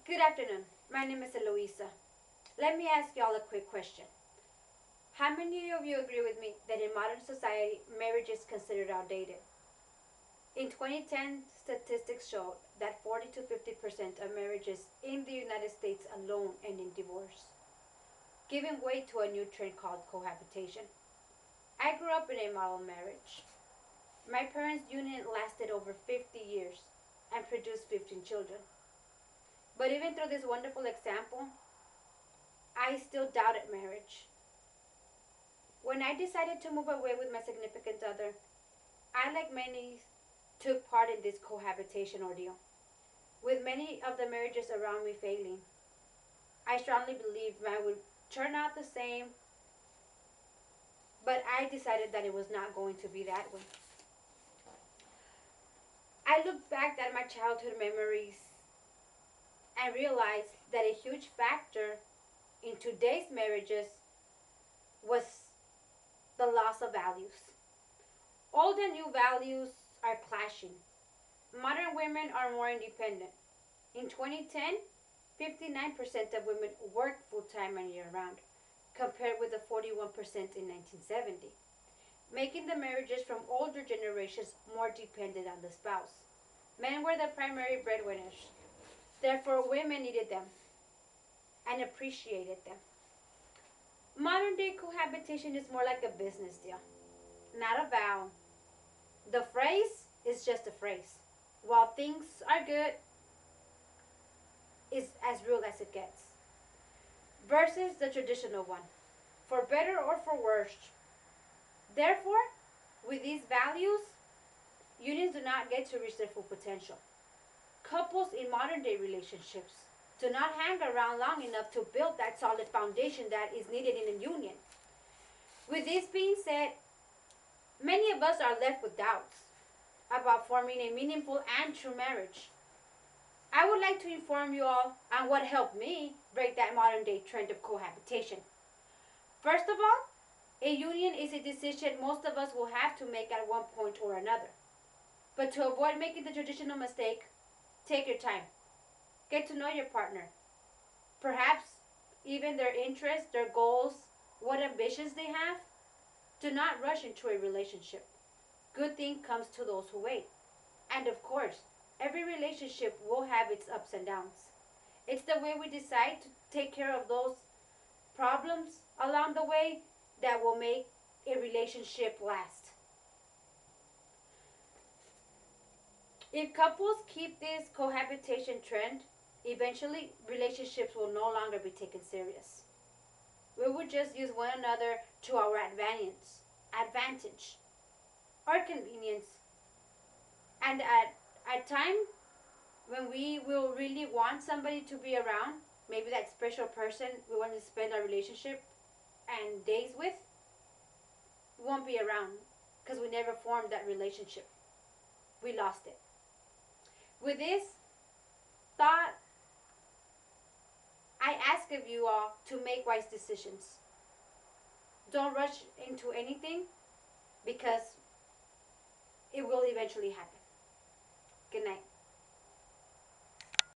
Good afternoon. My name is Eloisa. Let me ask y'all a quick question. How many of you agree with me that in modern society, marriage is considered outdated? In 2010, statistics showed that 40 to 50% of marriages in the United States alone end in divorce, giving way to a new trend called cohabitation. I grew up in a model marriage. My parents' union lasted over 50 years and produced 15 children. But even through this wonderful example, I still doubted marriage. When I decided to move away with my significant other, I, like many, took part in this cohabitation ordeal. With many of the marriages around me failing, I strongly believed mine would turn out the same, but I decided that it was not going to be that way. I looked back at my childhood memories and realized that a huge factor in today's marriages was the loss of values. Old and new values are clashing. Modern women are more independent. In 2010, 59% of women work full-time and year-round, compared with the 41% in 1970, making the marriages from older generations more dependent on the spouse. Men were the primary breadwinners. Therefore, women needed them and appreciated them. Modern day cohabitation is more like a business deal, not a vow. The phrase is just a phrase. While things are good, is as real as it gets. Versus the traditional one, for better or for worse. Therefore, with these values, unions do not get to reach their full potential. Couples in modern day relationships do not hang around long enough to build that solid foundation that is needed in a union. With this being said, many of us are left with doubts about forming a meaningful and true marriage. I would like to inform you all on what helped me break that modern day trend of cohabitation. First of all, a union is a decision most of us will have to make at one point or another. But to avoid making the traditional mistake, take your time. Get to know your partner. Perhaps even their interests, their goals, what ambitions they have. Do not rush into a relationship. Good thing comes to those who wait. And of course, every relationship will have its ups and downs. It's the way we decide to take care of those problems along the way that will make a relationship last. If couples keep this cohabitation trend, eventually relationships will no longer be taken serious. We would just use one another to our advantage or convenience. And at time when we will really want somebody to be around, maybe that special person we want to spend our relationship and days with, won't be around because we never formed that relationship. We lost it. With this thought, I ask of you all to make wise decisions. Don't rush into anything because it will eventually happen. Good night.